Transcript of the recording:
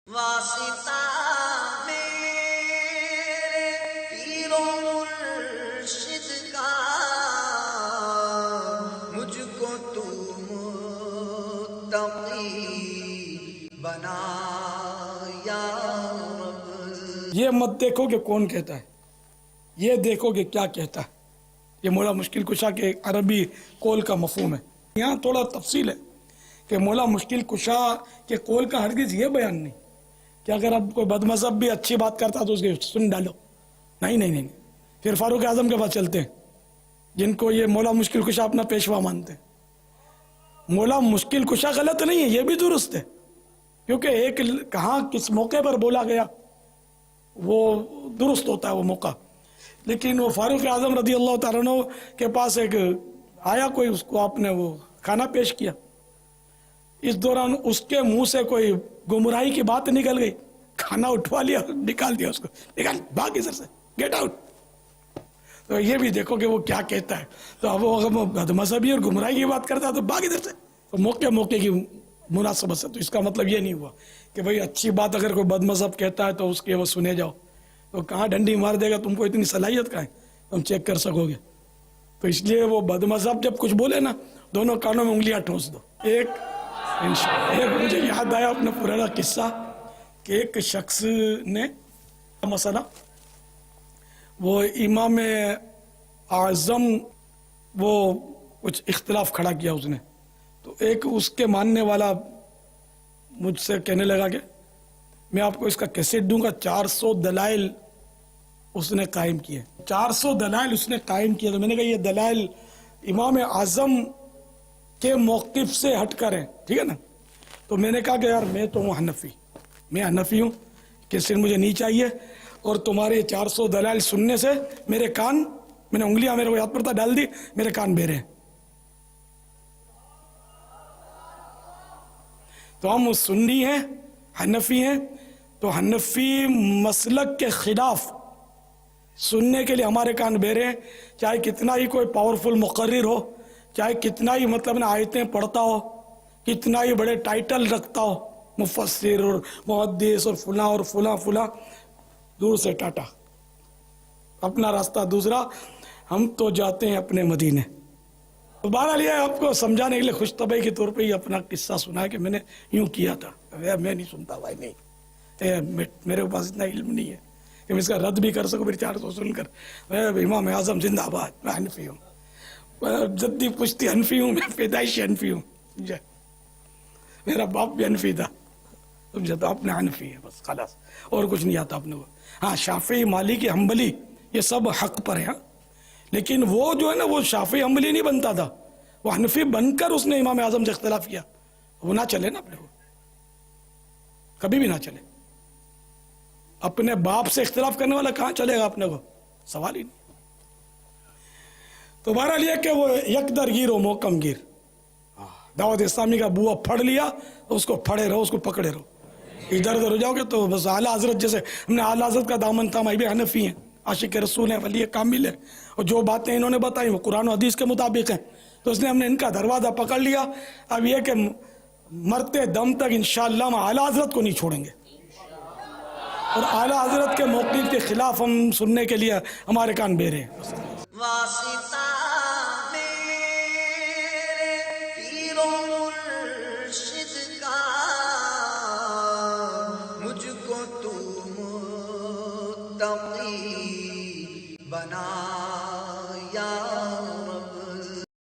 واسطہ میرے پیر و مرشد کا مجھ کو تو متقی بنا یا رب۔ یہ مت دیکھو کہ کون کہتا ہے، یہ دیکھو کہ کیا کہتا ہے۔ یہ مولا مشکل کشا کے عربی قول کا مفہوم ہے۔ یہاں تھوڑا تفصیل ہے کہ مولا مشکل کشا کے قول کا ہرگز یہ بیان نہیں کہ اگر اب کوئی بد مذہب بھی اچھی بات کرتا تو اس کے سن ڈالو، نہیں، پھر فاروق اعظم کے پاس چلتے ہیں جن کو یہ مولا مشکل کشا اپنا پیشوا مانتے ہیں۔ مولا مشکل کشا غلط نہیں ہے، یہ بھی درست ہے، کیونکہ ایک کہاں کس موقع پر بولا گیا وہ درست ہوتا ہے وہ موقع، لیکن وہ فاروق اعظم رضی اللہ تعالیٰ عنہ کے پاس ایک آیا کوئی، اس کو آپ نے وہ کھانا پیش کیا، اس دوران اس کے منہ سے کوئی گمراہی کی بات نکل گئی، کھانا اٹھوا لیا، نکال دیا اس کو، نکال بھاگ ادھر سے، گیٹ آؤٹ۔ تو یہ بھی دیکھو کہ وہ کیا کہتا ہے۔ تو اب وہ بد مذہبی اور گمراہی کی بات کرتا ہے تو بھاگ ادھر سے، تو موقع کی مناسبت سے۔ تو اس کا مطلب یہ نہیں ہوا کہ بھئی اچھی بات اگر کوئی بد مذہب کہتا ہے تو اس کے وہ سنے جاؤ، تو کہاں ڈنڈی مار دے گا، تم کو اتنی صلاحیت کہاں ہے تم چیک کر سکو گے؟ تو اس لیے وہ بد مذہب جب کچھ بولے نا، دونوں کانوں میں انگلیاں ٹھونس دو۔ ایک مجھے یاد آیا اپنا پرانا قصہ کہ ایک شخص نے مسئلہ، وہ امام اعظم وہ کچھ اختلاف کھڑا کیا اس نے، تو ایک اس کے ماننے والا مجھ سے کہنے لگا کہ میں آپ کو اس کا کیسٹ دوں گا، 400 دلائل اس نے قائم کیے، 400 دلائل اس نے قائم کیے۔ تو میں نے کہا یہ دلائل امام اعظم کے موقف سے ہٹ کر ہیں، ٹھیک ہے نا؟ تو میں نے کہا کہ یار میں تو ہوں حنفی ہوں، کیسٹ مجھے نہیں چاہیے، اور تمہارے 400 دلائل سننے سے میرے کان، میں نے انگلیاں میرے کو یاد پڑتا ڈال دی، میرے کان بہرے ہیں۔ تو ہم سنی ہیں، حنفی ہیں، تو حنفی مسلک کے خلاف سننے کے لیے ہمارے کان بہرے ہیں، چاہے کتنا ہی کوئی پاورفل مقرر ہو، چاہے کتنا ہی مطلب آیتیں پڑھتا ہو، کتنا ہی بڑے ٹائٹل رکھتا ہو، مفسر اور محدث اور فلاں، دور سے ٹاٹا، اپنا راستہ دوسرا، ہم تو جاتے ہیں اپنے مدینے۔ تو بہرحال یہ آپ کو سمجھانے کے لیے خوش طبعی کے طور پہ یہ اپنا قصہ سنا ہے کہ میں نے یوں کیا تھا۔ میں نہیں سنتا بھائی، نہیں، میرے پاس اتنا علم نہیں ہے کہ میں اس کا رد بھی کر سکوں، میری 400 سن کر امام اعظم زندہ باد، میں حنفی ہوں، جدی پشتی حنفی ہوں، میں پیدائشی حنفی ہوں، میرا باپ بھی حنفی تھا، سمجھا؟ تو اپنے حنفی ہے بس، خلاص، اور کچھ نہیں آتا اپنے کو۔ ہاں شافعی، مالکی، حنبلی یہ سب حق پر ہیں، لیکن وہ جو ہے نا وہ شافعی حنبلی نہیں بنتا تھا، وہ حنفی بن کر اس نے امام اعظم سے اختلاف کیا، وہ نہ چلے نا اپنے کو، کبھی بھی نہ چلے۔ اپنے باپ سے اختلاف کرنے والا کہاں چلے گا اپنے کو، سوال ہی نہیں۔ تو بہرحال یہ کہ وہ یک در گیر و محکم گیر، دعوت اسلامی کا بوا پھڑ لیا تو اس کو پھڑے رہو، اس کو پکڑے رہو، ادھر ادھر ہو جاؤ گے تو بس اعلیٰ حضرت جیسے ہم نے اعلیٰ حضرت کا دامن تھاما، بھی حنفی ہیں، عاشق رسول ہیں، ولی کامل ہیں، اور جو باتیں انہوں نے بتائی وہ قرآن و حدیث کے مطابق ہیں، تو اس نے ہم نے ان کا دروازہ پکڑ لیا۔ اب یہ کہ مرتے دم تک انشاءاللہ ہم اعلیٰ حضرت کو نہیں چھوڑیں گے، اور اعلیٰ حضرت کے موقف کے خلاف ہم سننے کے لیے ہمارے کان بہرے ہیں۔ واسطہ میرے پیر و مرشد کا مجھ کو تو متقی بنا یا